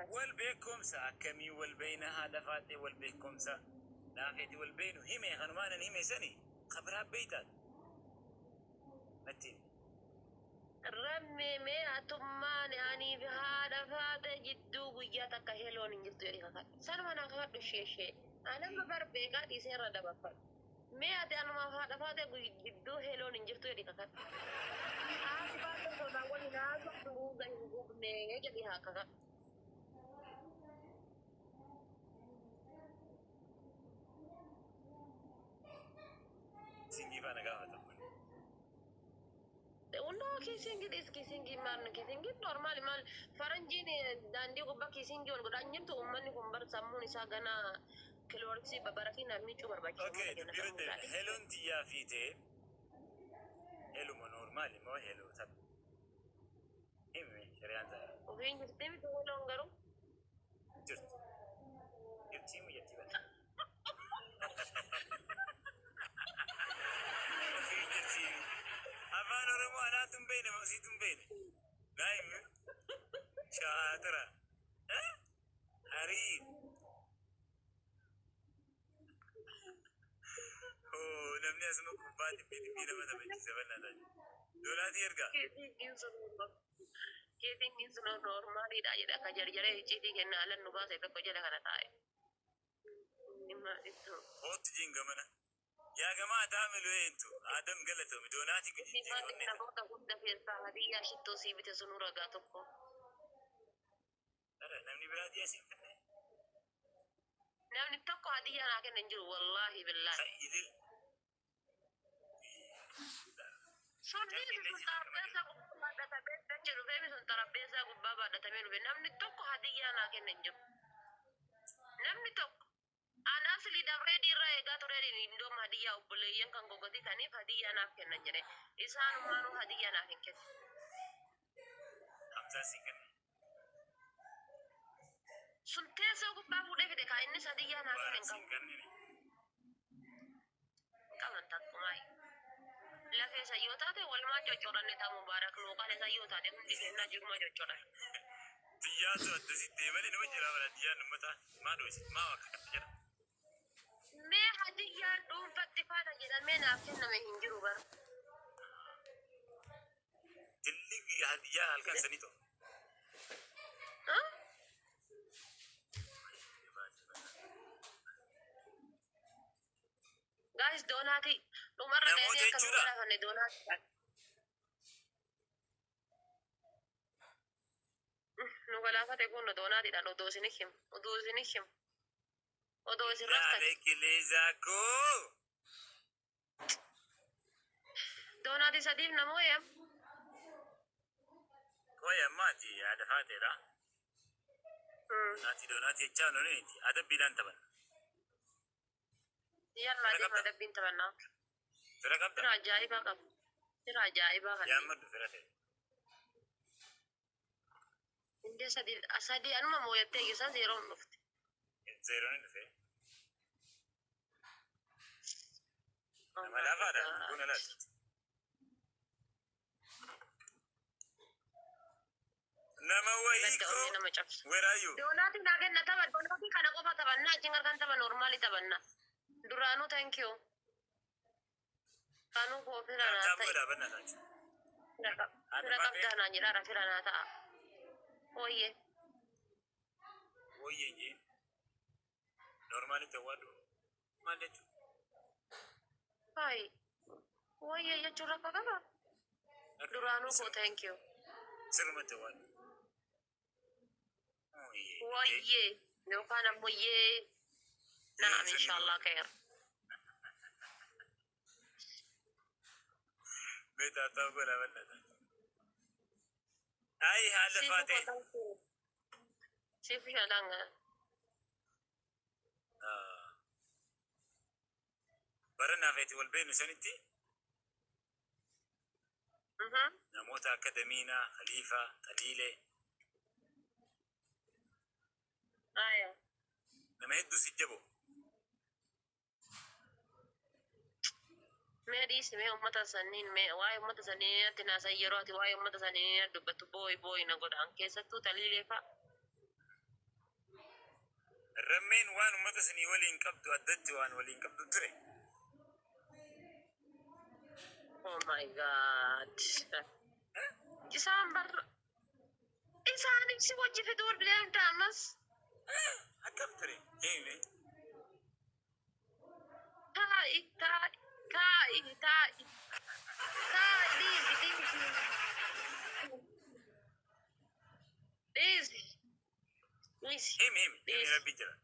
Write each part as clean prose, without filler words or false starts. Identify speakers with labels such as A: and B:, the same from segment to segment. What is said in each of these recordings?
A: والبيكم سا كمي والبينها لفاتي والبيكم سا لافيتي والبين همي خنمان همي سني خبرها بيتات متين
B: رمي مي أتمان يعني بهذا فات جدو وياتك هلون إنجلتو يا كات سلمان أخذ شيء أنا ما بربيكا دي سيرة دبافر مي أتي أنا ما فات فات جدو هلون إنجلتو يا كات أنا فات تونا ولي ناس بروزا يقوم نيجي جدي هكذا
A: سينجي فانا قاعدة
B: uno kisingi dis kisingi man kisingi normal mal faranjini dandi ko ba kisingi on godanyin to umman ko bar samuni sagana kelorksi babarakina michu barbachi
A: اوكي تبيرد هلو انت يا فيتي هلو ما نورمال ما هلو تب ايمي شريان زهر
B: وين جرتي تو لونغرو
A: جرت جرتي مو يتي بس وفي جرتي افان رمو انا تنبين ما سي تنبين نايم شاطرة ها حريم هو نمني اسمه كوبات بينا ما تبجي سبنا ده دولات يرجع
B: كيسين سنو نورمال دا يدا كجر جره جيدي كنا على نبا سيتا كجر كنا تاي نما إتو
A: هو تجين كمانا يا جماعة تعملوا ايه انتو آدم قلتهم دوناتي كجي
B: نما كنا بوتا كنت في السعودية يا شتو سيبت سنورا غاتوكو
A: ترى نمني بلاد ياسين فنه
B: نعم نتوقع هدية لكن ننجر والله بالله
A: خيل
B: Sorry, bisun tarabesa gubba da tabe tanjiru be bisun tarabesa gubba ba da tabe be namni tokko hadiya na ken nenjo namni tokko an asli da ready ray ga to ready ni ndom hadiya ubule yankan gogoti tani hadiya na ken nenjere isanu manu hadiya na ken ken
A: hamza sikan
B: sunte so gubba bude fide ka inni hadiya na ken kan kaman takkumai la fe sayota te wal ma jojoran ne ta mubarak no kale sayota de mundi na juma jojoran
A: tiyazo dasi temale no jira wala tiyan mata ma do ma wa kafira
B: me hadiya dum fatti fata jida me na finna me hinjiru bar
A: dilli hadiya halkan sanito
B: ha guys donati umar da ne kan wala kan donati no wala fate kun donati da do sinikim odo sirafta
A: عليك ليزاكو
B: donati sadif namoya
A: كويا ماتي هذا فاترة ناتي دوناتي تشانو نيتي هذا بيلان تبن
B: yalla de ma da binta banna
A: فرقم
B: tira jaiba kan
A: يا مد فرقه
B: inde asadi anuma moyatte gisa zero nufti
A: زيرون في ما لا فادا كنا لا نما ويكو where are you
B: donati nagen nataba donati kana ko tabanna jingar kan taba normali tabanna duranu thank you kanu ko fira na
A: ta boda banna ta
B: fira kabda na nyira fira na ta oye
A: oye je normali te wadu mande tu
B: hai oye ya chura ka kaba duranu ko thank you
A: sirma te wadu
B: oye no kana moye نعم إن شاء الله خير.
A: بيتا تقول ولا أي هذا فاتح.
B: شوف يا لانغ.
A: برنا فيتي والبين سنتي. نموت أكاديمينا خليفة قليلة.
B: أيوة.
A: لما يدو سجبو.
B: ما ديس ما أمتا سنين ما واي أمتا سنين تناسا يروتي واي أمتا سنين دبتو بوي نقول عنك ستو تليلي فا
A: Rammeen waan uummata isinii waliin qabdu addatti waan waliin qabdu ture.
B: Oh my God. Isaan bar isaan si wajji fiduu bileen daamas.
A: Akkam ture? Hime.
B: Ta'i. Easy.
A: Hime rabbi jira.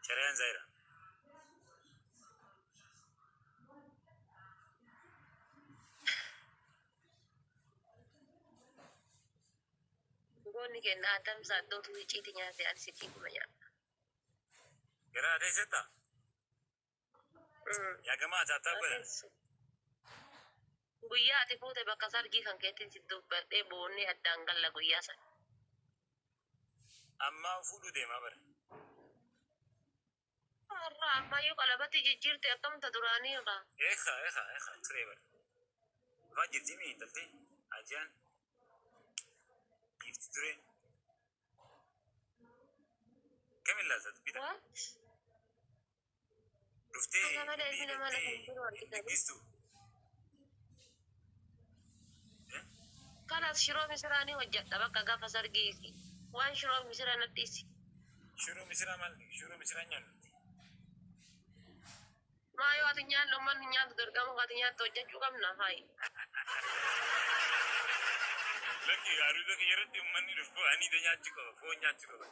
A: Shari'aan zaira.
B: Goonni kenna Adam saddootu wiciiti nyaate ani sitii kuma nyaata.
A: Garaa teessetta? Yaa gamaa taataa godha.
B: Guyyaa ati fuute bakka sargii kan keetiin si dubbadhee boonni addaan galla guyyaa sana.
A: Ammaa fuudhuu deemaa bara.
B: Har'a ammayyuu qalabatti jijjiirte akkamta duraanii irraa.
A: Eeqa ture bara. Waa jirti mii intaltee? Ajaan. Giifti ture. Kamin laasatu bita?
B: What?
A: Dhuftee
B: Akka malee ilmi namaa lafa hin jiru argitanii.
A: gaggistu.
B: Kanas shiroo misiraanii hojjedha bakka gaafa sargiiti. Waan shiroo misira nadhiisi.
A: Shuruu misiraa maal? Shuruu misiraa nyaannuti.
B: Maayoo ati nyaannu manni nyaatu dorgamu ati nyaattu hojjechuu qabna haayi.
A: Lakki aruuza kiyyaratti uummanni dhufu aniita nyaachuu qaba, foon nyaachuu qaba.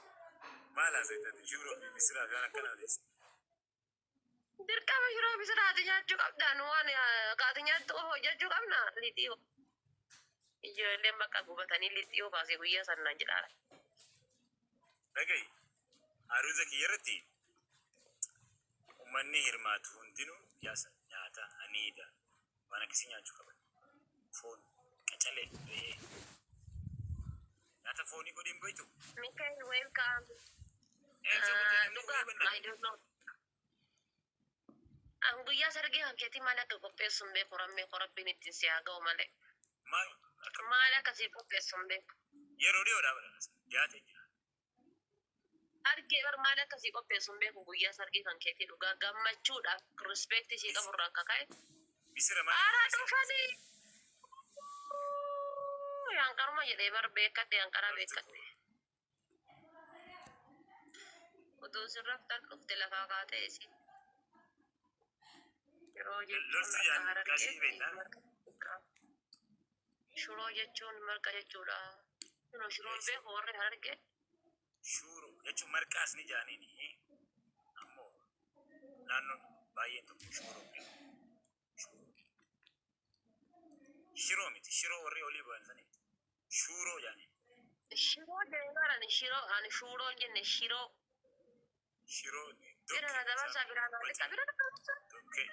A: Maal haasa'ettati shuruu fi misiraa fi waan akkanaa odeessa.
B: Dirqama shiroo misiraati nyaachuu qabdaan waan ati nyaattu hojjechuu qabna lixiyoo. Ijoolleen bakka gubatanii lixiyoo baasee guyyaa sannaan jedhaadha.
A: Dhaga'i aruuza kiyyaratti uummanni hirmaatu hundinuu nyaata aniida waan akkasii nyaachuu qaban. Foon, qacalee, re'ee. Nyaata foonii godhin boytu.
B: Mikael, welcome. Dhugaa, I don't know. An guyyaa sargii hankeetii maal akka qopheessuun beeku rammee korabbiin ittiin si haa ga'u malee. Maal akkasii qopheessuun beeku.
A: Yeroo dhiyoodhaa bara dhiyaatee jira.
B: Argee bar maal akkasii qopheessuun beeku guyyaa sargii hankeetii dhugaa gammachuudhaaf rispeektii ishee qaburraa akka ka'e.
A: Misira maal?
B: Aaraa dhufanii. Yanqaruma jedhee bar beekadhe yanqaraa beekadhe. Utuu sirraftan dhufte lafaa kaatee isin. Yeroo jechuun akka harargee shuroo jechuun marqa jechuudha. Shuroon beeku warri harargee.
A: Shuroo jechuun marqaas ni jaaniini. Ammoo naannoon baay'een tokko shuroo beeku. Shiroo miti shiroo warri olii bu'an sanii. Shuroo jaaniin.
B: Shiroo deemarani shiroo ani shuroo jenne shiroo.
A: Shiroo.
B: Bira na dabarsaa biraa na walitti bira na dabarsaa.
A: Tokkee.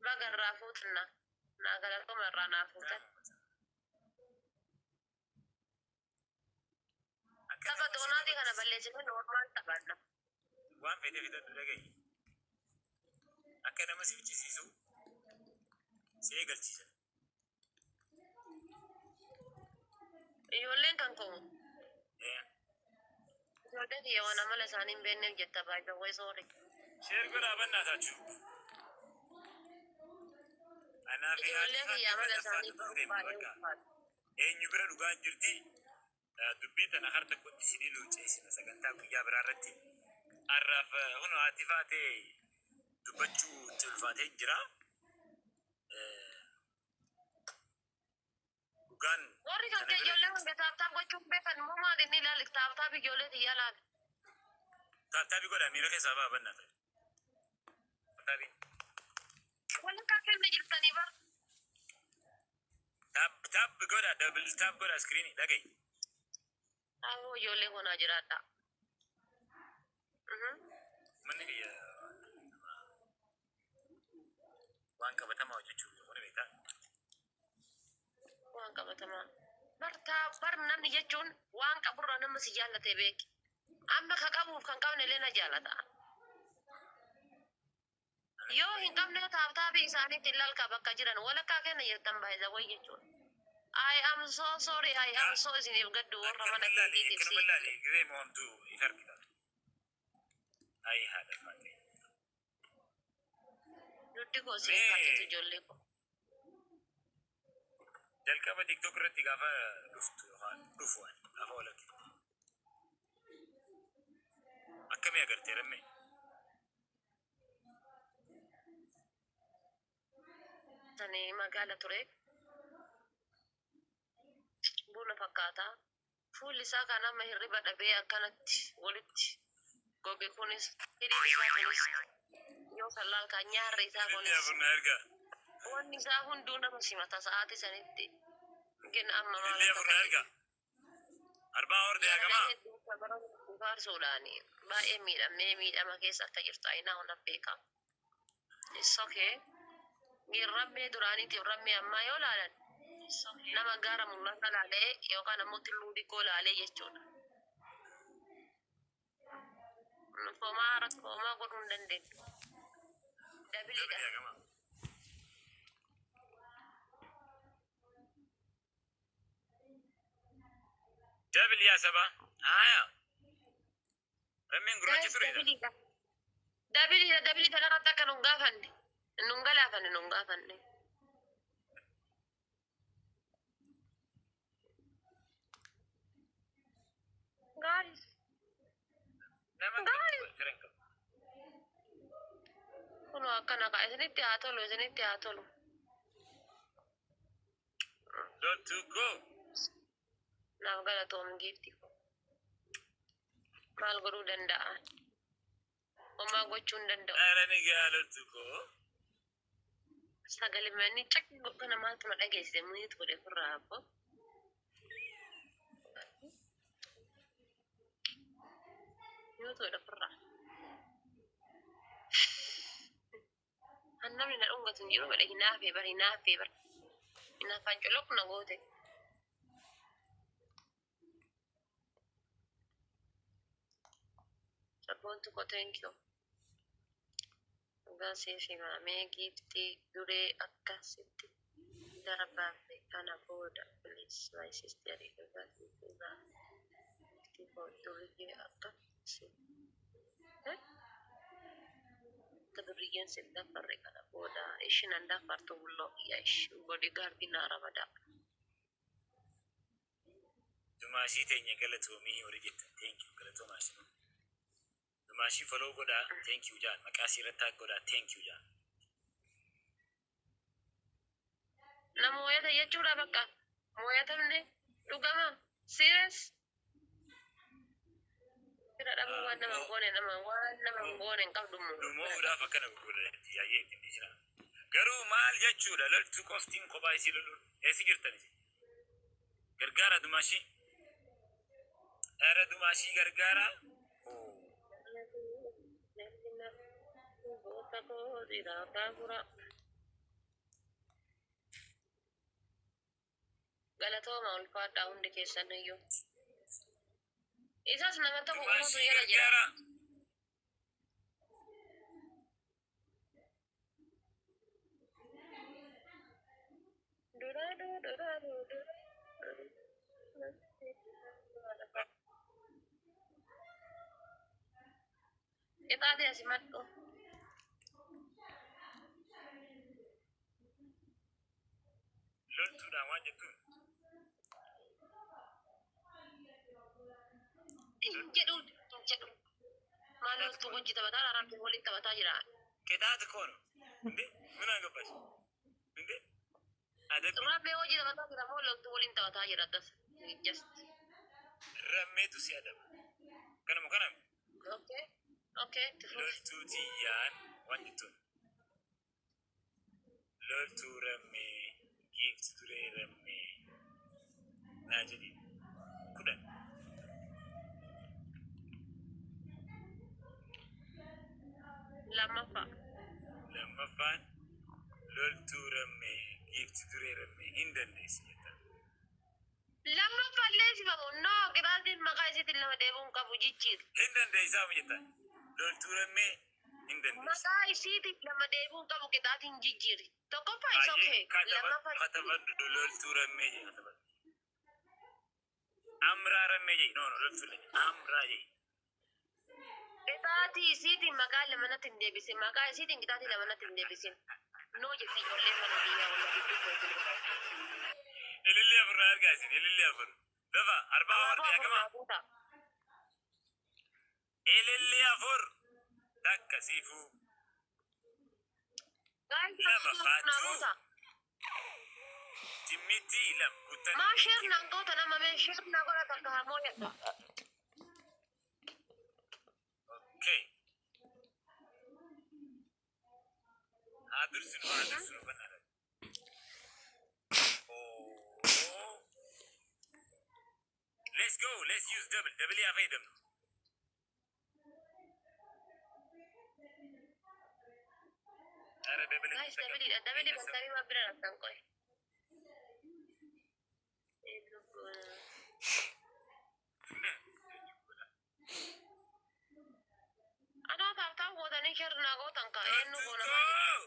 B: Baga irraa fuutanna. Naa galatoma irraa naa fuutan. Tapha doonaatii kana balleessine normaal taphanna.
A: Waan fedhe fidadhu dhagahi. Akka nama si fichisiisu si eegalchiisa.
B: Ijoolleen kan koo. Ijoolleen kiyya waan amala isaanii hin beekneef jetta baay'ee way soore.
A: Sheer godhaa bannaa taachuu.
B: Ijoolleen kiyya amala isaanii baay'ee
A: eenyu bira dhugaa jirti. Dubbii tana harta kotti sinii luuceessina sagantaa guyyaa biraa irratti. Har'aaf huno haati faatee dubbachuu itti ulfaatee jira. Dhugaan.
B: Warri kan kee ijoollee hunda taaptaaf gochuun beekan moo maal inni ilaali taaptaaf ijoollee xiyyaa laala.
A: Taaptaabii godhaa miira keessaa ba'a bannaa ta'e. Taaptaabii.
B: Walakkaa kenna jirtanii bara.
A: Taap godhaa double taap godhaa iskiriinii dhagahi.
B: Ammoo ijoollee konaa jiraadha.
A: Manni kiyya waan qabatamaa hojjechuuf yoo beektaa.
B: Waan qabatamaa. Bar namni jechuun waan qaburraa nama si jaallatee beeki. Amma ka qabuuf kan qabne illee na jaallata. Yoo hin qabne taabtaabii isaaniitti ilaalka bakka jiran walakkaa kenna jettan baay'isa wayya jechuudha. I am so sorry, I am so isiniif gaddu warra mana keetiitiif
A: Kan mallaale giree moomtu ifarkita. Ai haadha faate.
B: Duddi koo siin fakkitu ijoollee koo.
A: Jalqaba TikTok irratti gaafa dhuftu yookaan dhufuun gaafa walakki. Akkamii agartee rammee?
B: Ani magaala ture. Buna fakkaataa. Fuulli isaa kan amma hirriba dhabee akkanatti walitti goge kunis hidhiin isaa kunis yoo sallaan kan nyaarri isaa kunis wanni isaa hunduu nama simata sa'aatii sanitti gin amma maal akka
A: arbaa hordee agamaa
B: faarsuudhaani baay'ee miidhama keessa akka jirtu ayinaa hunda beeka. It's okay. Rammee duraaniitiif rammee ammaa yoo laalan nama gaara mul'ata laalee yookaan ammoo tulluu dhiqoo laalee jechuudha. Homaa godhuu hin dandeenyu. Dabiliidha.
A: Dabil yaa saba. Aya. Rammeen gurraacha tureedha.
B: Dabiliidha kanatti akka nun gaafanne. Nun galaafanne. Guys. Kuno akkana kaa isinitti haa tolu.
A: Don't go.
B: Naaf galatoom giifti. Maal godhuu danda'a? Homaa gochuu hin danda'u.
A: Arani gaalatu go.
B: Sagalee manni cakki kana maaltu na dhageessise muyyitu godhe furraa abbo. Muyyitu godhe furraa. Namni na dhungatu hin jiru godhe hinaafee bara. Hinaafaan colooq na goote. Sabboontu ko thank you. Gaasii fi maamee giiftii duree akkasitti darbaafne kana booda please my sister gaasii fi maamee duree akkasitti kaduriyyeen si dafarre kana booda ishin an dafartu bulloo yaash godhi gaarbii naa ramada.
A: Dumaashii teenya galatoomii horii jettan thank you galatoomaashinu. Dumaashii follow godha thank you jaan maqaasii irratti godha thank you jaan.
B: Nama mooyata jechuudha bakka mooyatamne dhugama serious. Kira dhabu waan nama goone hin qabdu mu.
A: Dhumuudhaaf akkana gurguradatti yaayee ittiin jira. Garuu maal jechuudha loltuu qoftiin kophaa isii loluun eessi jirtanis. Gargaara Dumaashii. Era Dumaashii gargaara.
B: Galatooma ulfaadhaa hundi keessan iyyuu. Isas nama tokko uummatu jala jira. Itaate asimadhu.
A: Loltuudhaan waan jettuun.
B: Jedhu. Maal loltuu hojii taphataa araartuu waliin taphataa jira.
A: Kitaata koonu. Inde minaan gabbas. Inde.
B: Rabbee hojii taphataa jira moo loltuu waliin taphataa jira das. Just.
A: Rammeetu si adaba. Kanama.
B: Okay.
A: Loltuu tiyyaan waan jettuun. Loltuu rammee giifti turee rammee. Naa jedhi. 10. Lammaffaan loltuu rammee giifti turee rammee hin dandeessi jettan.
B: Lammaffaan leesifamu noo qiraatiin maqaa isiitiin lama deebi'uun qabu jijjiir.
A: Hin dandeessamu jettan. Loltuu rammee hin dandeessu.
B: Maqaa isiitiif lama deebi'uun qabu qixaatiin jijjiiri. Tokkoffaa isa okee.
A: Katabadhu loltuu rammee jee katabadhu. Amraa rammee jee no loltuu amraa jee.
B: Qixaatii isiitiin maqaa lamanatti hin deebisin. Maqaa isiitiin qixaatii lamanatti hin deebisin. Noo jetti ijoollee mana biyyaa walla gidduu kootiin.
A: Ilillee afur naa argaasin ilillee afur. Dafa arbaa warri agama. Ilillee afur. Takka siifuu. Lama faatu. Timmitti lam guutan.
B: Maa sheernaan goota nama mee sheernaa godha takka hamoo jedha.
A: Okay. Adursinu banana. Oh. Let's go. Let's use double. Double ya faydam. Ara double.
B: Guys, double bantari wa bira raftan koy. Ano tahu goda ni sheernaa gootan ka eenyu goona maa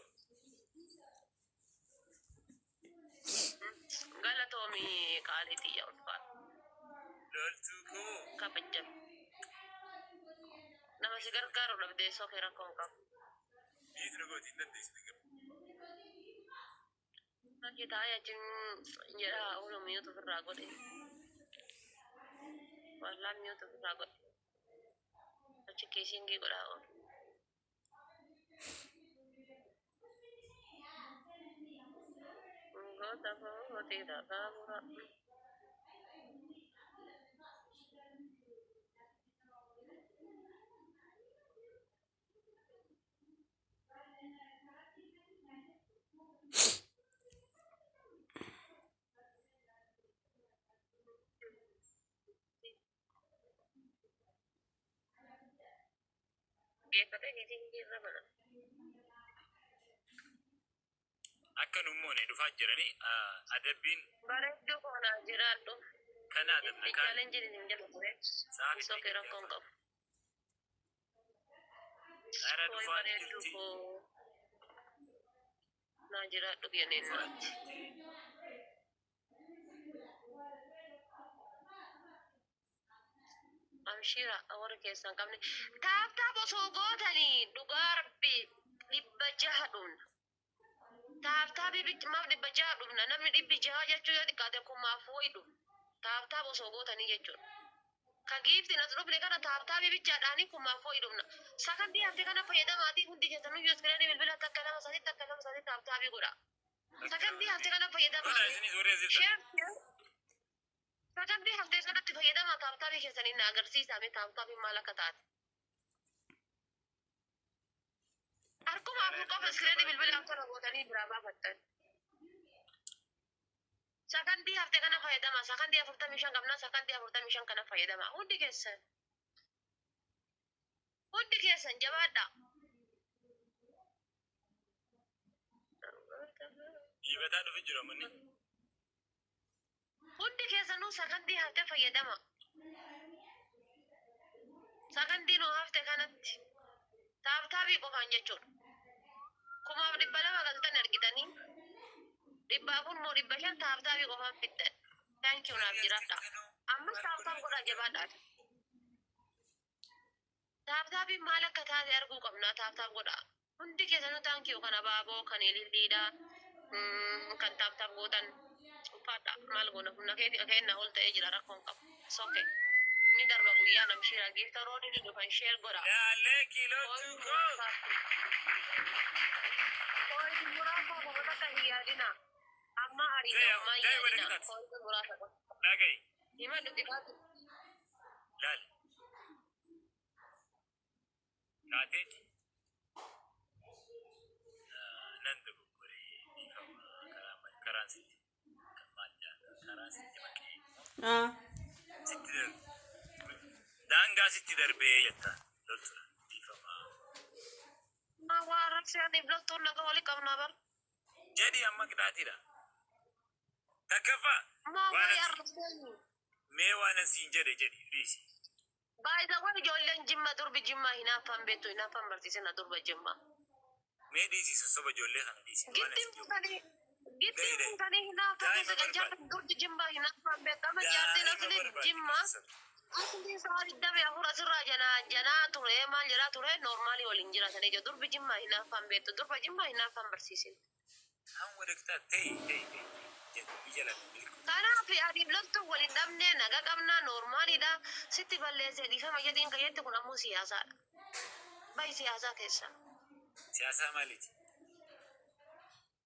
B: galatomi kaaliti ya ulfa
A: Loltuko.
B: kabajjam nama si gargaaru dhabdee soofee rakkoon qabu.
A: Biitu nagooti hin dandeessu.
B: Nagi taa'ee achiin jedha oolu mi'ootu ofirraa godhe. Wallaan mi'ootu ofirraa godhe. Achi keessiingii godhaa oolu. Goota footee dhagaa mura. Geeffate hiitii irra mana.
A: Akka nummoone dhufaa jiranii adabbiin
B: Bareedduu koonaa jiraadhu.
A: kana adabna kaan.
B: Ijaaleen jedhin hin jedhu ture. Sookee rakkoon qabu.
A: Ara
B: Koy
A: dhufaa
B: bareedduu
A: jirti.
B: koo naa jiraadhu biyyaniin naatti. Amshira warri keessan qabne. Taaftaaf osoo gootanii dhugaa rabbi dhibba jaha dhumna. Taaftaaf maaf dhibba jaha dhumna. Namni dhibbi jaha jechuu yoo xiqqaate kumaaf wayiidhu. Taaftaaf osoo gootanii jechuudha. Ka giiftiin as dhufne kana taaftaaf bichaadhaanii kumaaf wayiidhumna. Sakandii hafte kana fayyadamaatii hundi keessanuu yoo iskiriinii bilbila takka lama sadii taaftaafii godha. Sakandii hafte kana
A: Kuna
B: fayyadamaa.
A: isinis warri asirta.
B: Sakandii hafte kanatti fayyadamaa taaftaafii keessanii na agarsiisame taaftaafii maal akka taate. Arkuma afur qofa iskiriinii bilbila hafte gootanii biraa baafattan. Sakandii hafte kana fayyadamaa. Sakandii 45 qabna. Sakandii 45 kana fayyadamaa. Hundi keessan jabaadha.
A: Dhiibataa dhufi jira manni.
B: Hundi keessanuu sakandii hafte fayyadama. Sakandii nuu hafte kanatti taaftaafii qofaan jechuudha. Kumaaf 200 galtan argitanii 400 moo 500 taaftaafii qofaan fiddan. Thank you naaf jiraadha. Ammas taaftaaf godhaa jabaadhaan. Taaftaafii maal akka taate arguu qabna taaftaaf godhaa. Hundi keessanuu thank you kan abaaboo kan ililliidhaa kan taaftaaf gootan. Uffata maal goona humna keetii kennaa ol ta'ee jira rakkoon qabu. Soke. Ni darba guyyaa namshira giifta rooni ni dhufan sheer godha.
A: Yaalee kilootuko.
B: Kooti muraasa goota kan hin yaadina. Amma ariitaa ammaa hin yaadina. Kooti muraasa goota.
A: Dhaga'i.
B: Hima dhugifaatu.
A: Laal. Kaateeti. Nan dogoggoree dhiifama karaan sitti. Kan maal jaata karaan sitti maqee. Sitti darbe. Daangaa sitti darbee jetta. Loltura dhiifama.
B: Waa raksee adiif loltuun naga walii qabnaa bar.
A: Jedhi amma qixaatiidha. Takkaffaa.
B: Maa walii arrabseeni.
A: Mee waan asiin jedhe jedhi dhiisi.
B: Baay'ee waan ijoolleen Jimmaa durbi Jimmaa hinaafan beektu hinaafan barsiisina durba Jimmaa.
A: Mee dhiisii sossoba ijoollee kana dhiisii waan
B: Gittiin
A: asii jiru.
B: buutanii gittiin buutanii hinaafan isa gajjaatan durbi Jimmaa hinaafan beektu amma jaartiin asli Jimmaa. Asli saari dabe afur asirraa janaa ture maal jedhaa ture noormaalii waliin jiraatanii jiru durbi Jimmaa hinaafan beektu durba Jimmaa hinaafan barsiisina.
A: An wadaktaa ta'e jedhu biyya lafa biliku.
B: Kanaaf adiif loltuu waliin dhabnee naga qabnaa noormaaliidha. Sitti balleessee dhiifama jedhiin kayyetti kun ammoo siyaasaadha. Bayi siyaasaa keessa.
A: Siyaasaa maaliiti?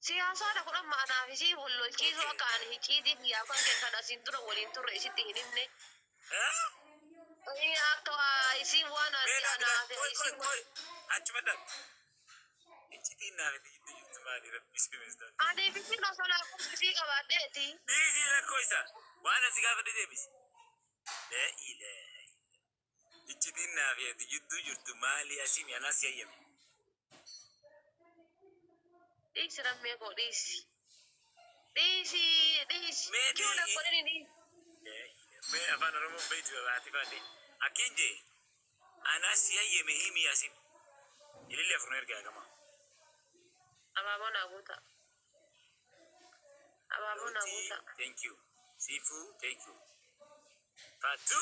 B: Siyaasaadha kun amma anaafisii wallolchiisuu akka ani hiciitii biyyaa kan keessan asiin dura waliin turre isitti hin himne. Akka isii waan ani anaafisii.
A: Achuma dhabu. Iccitiin naafiti gidduu jirtu maali rabbisi ministeera.
B: Ani fiitiin osoo lakkoofsisii qabaadheeti.
A: Dhiisii rakkoo isaa waan asii gaafadhe deebisi. Le'ile. Iccitiin naafiti gidduu jirtu maali asii mi'anas yayyame.
B: Dhiisi rammee koo dhiisi. Dhiisi.
A: Mee
B: Kiuna godhani dhiisi.
A: Mee afaan Oromoo beektu babaati faadhe. Akkiin jee anas yayyame himi asiin. Ilillee afurna ergaa gamaa.
B: Abaaboo naa guuta. Abaaboo naa guuta.
A: Thank you. Sifu, thank you. Fatu.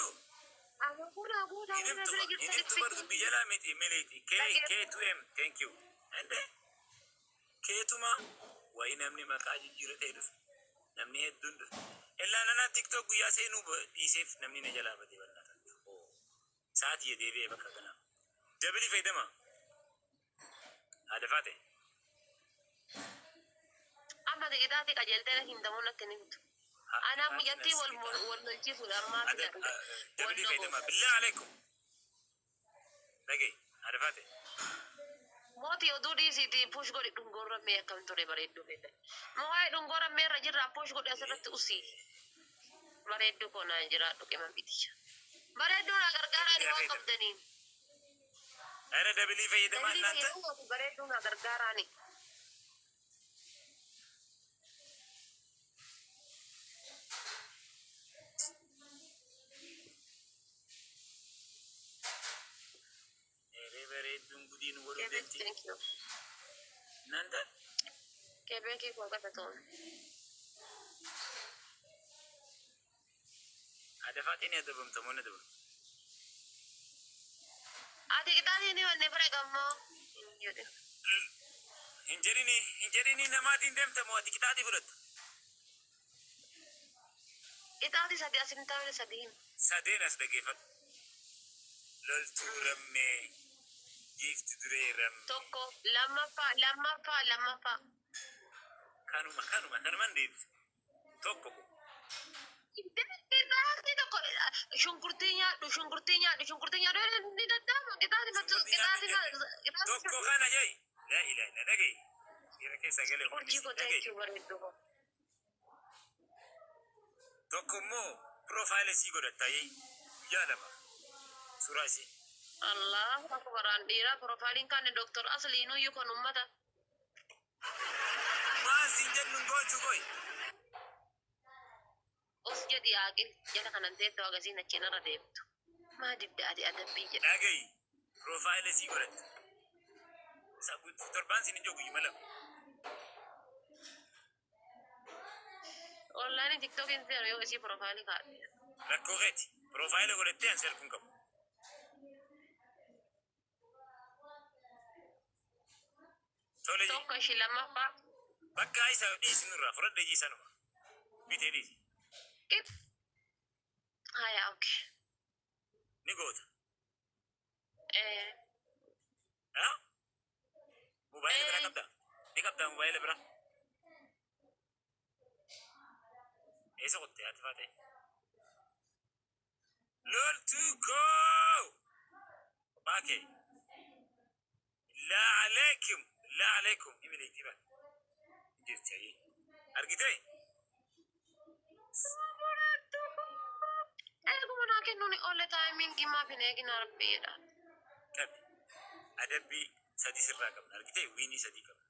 B: Abaaboo naa guuta.
A: Inimtu bardu biyya laamiti militi. K2M, thank you. Ande K2ma wayi namni maqaa jijjiirratee dhufe. Namni hedduun dhufe. Illaa nana TikTok guyyaa seenuu dhiiseef namni na jalaa batee bal'ata. Sa'aatii deebi'ee bakka kanaa. Dabali fayyadama. Haadha faate.
B: Amma tikiitaati qajeeltee hindamuun natti ni bitu. Anaa muyyattii wal lolchiisuudha ammaa filadhu.
A: Dabali fayyadama. Billee alaikum. Dhagee haadha faate.
B: Mootii oduu dhiisiitii puush godhi dhungoorra mee akkam ture bareedduu beekte. Moo'ee dhungoorra mee irra jirraa puush godhi asirratti usii. Bareedduu koo naan jiraadhu qima biti. Bareedduu na gargaaraa ni waan qabdaniin.
A: Ara dabali fayyadamaa naanta.
B: Bareedduu na gargaaraani.
A: Bareedduun gudiin waluu deemti.
B: Thank you.
A: Naanta.
B: Kebeekii koo qata ta'uun.
A: Haadha faatee ni adabamta moo ni adabamta?
B: Ati kitaabii ni wanne bira gammoo.
A: Hinjedhini namaatiin deemta moo ati kitaabii fudhatta?
B: Kitaabii sadii asin taa'ee sadii.
A: Sadeen as dhageeffadhu. Loltuu rammee. Gift duree rammee.
B: Tokko lammaffaa.
A: Kanumaan deebise. Tokko.
B: Kitaabii tokko shunkurtii nyaadhu ni danda'ama kitaabii
A: Tokko kana jai. La ilaha dhagee. Yeroo keessa galee
B: hojii gootee jechuun bareedduu koo.
A: Tokko immoo piroofaayila sii godhatta jaalama. Suuraa isii.
B: Allahu akbaraan dhiiraa piroofaayiliin kan Dr. Asliinuu yookaan uummata.
A: Waan siin jennuun gochuu koyi.
B: Os jedhi yaaqin jala kanan teettoo agasiin achiin irra deemtu. Maa dibda ati adabbii jedha.
A: Dhagayi piroofaayila sii godhatta. Torbaan siin ijoo guyyi mala.
B: Online TikTokin seera yoo isii piroofaayilii kaa'ate.
A: Rakkoo keeti. Piroofaayila godhattee an selfuun qabu. Tole
B: Tokko ishii lammaffaa.
A: bakka isa dhiisinurraa fudhadha jiisanuma. Bitee dhiisi.
B: Haya okay.
A: Ni goota. Ha? Mobaayila bira qabdaa? Ni qabdaa mobaayila bira? Eessa qottee ati faatee? Loltuu koo! Baakee. Laa alaikum. Imileetii baa. Jirti ayee. Argitee?
B: Eeguma naa kennuun olle taayimiingii maaf hin eegin arbiyedha.
A: Qabi. Adabbii sadii sirraa qabna. Argitee wiinii sadii qabna.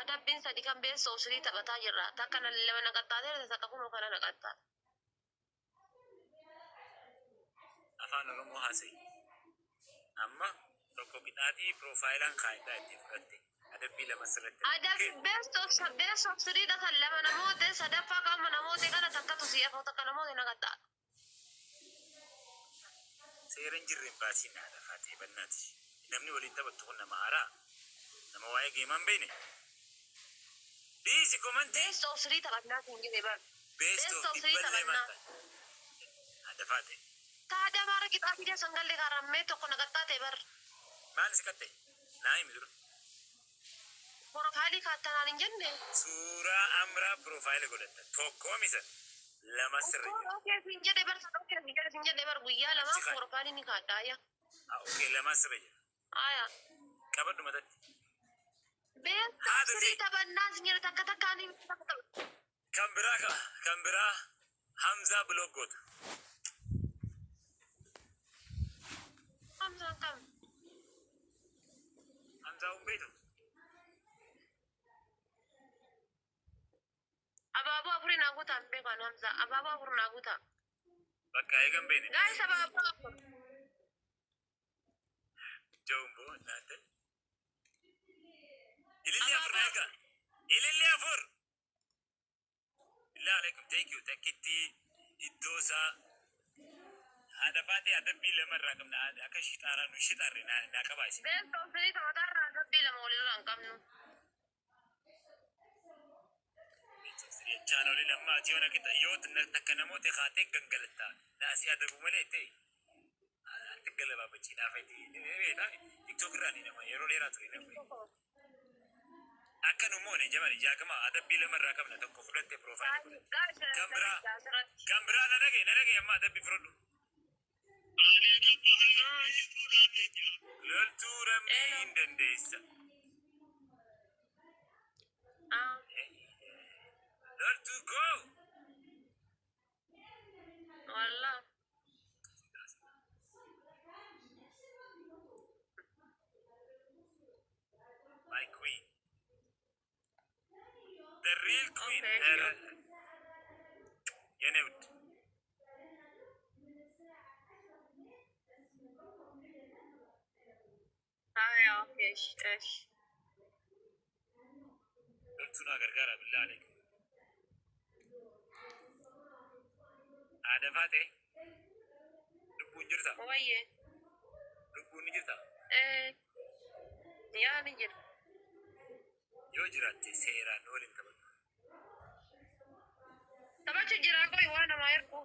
B: Adabbiin sadii kan beessoo sirii taphataa jirra. Takka na lama naqaxxaatee takka kunoo kana naqaxxaa.
A: afaan oromoo haasa'e amma tokko qixaatii proofaayilaan kaayidaa itti fudhatte adabbii lama sirratti
B: Ada best of three da kan lama namoota sadaffaa qaama namoota kana takkatu siyaafoo takka namoota nagataa.
A: seeran jirreen baasii naadha faatee bannaati namni waliin taphattu kun nama haaraa nama waa'ee geemaan beekne dhiisi komantii
B: Best of three taphannaa kun jedhee bar.
A: best of dhibballee maanta adda faate
B: Taada mara qixaatii sangallee karammee tokko nagataa ta'e bar.
A: maal si qatte naa himi dura
B: Profaayilii kaattanaan hin jenne.
A: suuraa amraa profaayila godhatta tokko misan lama sirri
B: Okey, hin jedhe bar tokko hin jedhe bar guyyaa lama profaayilii ni kaadhaa yaa.
A: okey lama sirri jira
B: Aya.
A: qabadhu matatti
B: Best of three taphannaa sin jedhe takka takkaan hin
A: kan biraa Hamzaa Block goota
B: Hamzaan kam.
A: Hamzaa Umbeetu
B: Abaaboo afurii naa guutaa hin beekan Hamzaa. Abaaboo afur naa guutaa.
A: bakka eegan beene
B: Guys, abaaboo afur.
A: Jumbo naate ililli afur eega ililli afur bilaa alaikum thank you takkitti iddoo isaa haadha faatee adabbii lamarraa qabna akka shixaaraa nu shixaarre naa qabaasi
B: Best of three taphatarraa adabbii lama walirraa hin qabnu.
A: chaanolii lammaa jiyoona kita yoo takka namoota kaatee gangalattaa naasii adabu malee ta'e ati galabaa bachiinaa fayyadii beekaa tiktook irraa ni nama yeroo dheeraa ture nama akka nu moone jaban jaakama adabbii lamarraa qabna tokko fudhatte profaayilii godhatte kan biraa na dhagaye amma adabbii fudhadhu loltuu rammii hin dandeessa loltuu koo
B: Wallah.
A: my queen the real queen
B: Okay.
A: የኔ ውድ
B: Aya, okay, esh.
A: loltuun agargaara billaa alaikum aada faate lubbuun jirta
B: Oye.
A: lubbuun ni jirta
B: Yaa ni jira.
A: yoo jiraatte seeraan waliin taphatu
B: Taphachuu jiraa qoy waan namaa ergu.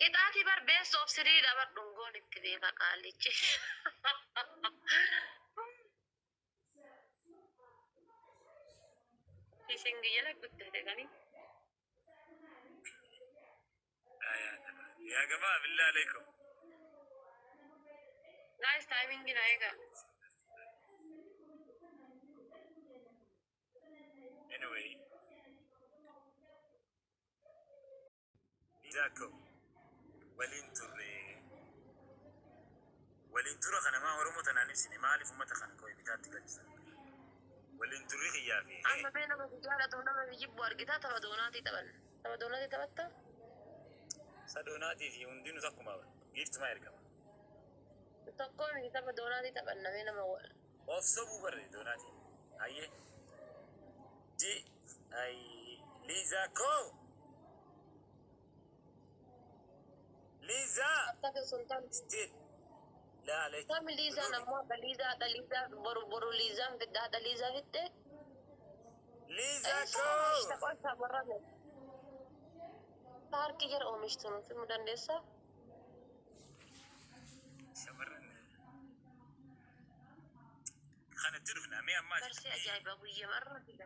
B: Qixaatii bar best of three dabar dhungoon itti beeka qaalichi. Isin guyyaa guddate kanii.
A: yaa gamaa billaa alaikum
B: Guys, timing na ega.
A: anyway Jacob waliin tura kana maa oromoo tanaan ibsine maaliif ummata kana koo bitaatti galchisan waliin turri xiyyaa fi
B: Amma bee nama jaalatu nama jibbu argitaa tapha doonaatii taphan. Tapha doonaatii taphatta?
A: sadoonaatiif hundinuu takkuma giiftumaa ergama
B: Tokkoon tapha doonaatii taphan namee nama wal.
A: of sobuu barre doonaatiin hayyee ji ay liiza koo liiza
B: Akka sultan.
A: still laa alaikum
B: Kami Liza namoo ada Liza boru Liza fidda ada Liza fidde.
A: liiza koo
B: Takon samarrame. Paarki jara oomishtu nuti mu dandeessa.
A: shamarran kanatti dhufna mee ammaa
B: Barsii ajaa'iba guyyaa marra fida.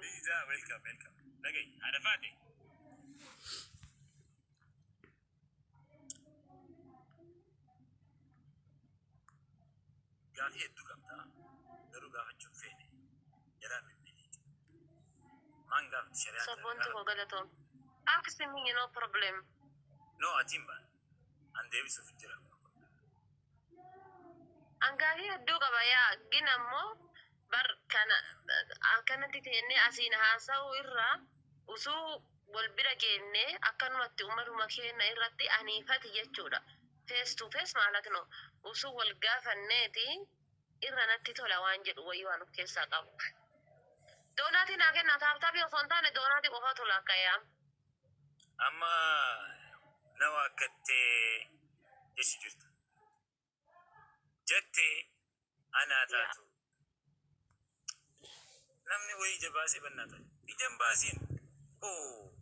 A: liiza welcome dhagay haadha faate gaafii hedduu qabda garuu gaafachuun feene jalaa mimmiiliiti maan gaafatti shari'aan
B: Sabboonti koo galatoom. Aksi mingi no problem.
A: no atiin baan an deebisuuf jira
B: Angaafi hedduu qaba yaa gina ammoo bar kana akkanatti teennee asiin haasa'uu irraa usuu wal bira geennee akkanumatti uummatuma keenya irratti aniifati jechuudha. Face to face maalatno usuu wal gaafanneeti irra natti tola waan jedhu wayii waan of keessaa qabu. Doonaati naa kenna taaptaabii osoo hin taane doonaati qofa tola akka yaam.
A: Amma nama akkattee jechi jirtu. Jettee anaa taatu. Namni wayii ija baasee bannaa ta'e. Ija hin baasiin. Oh.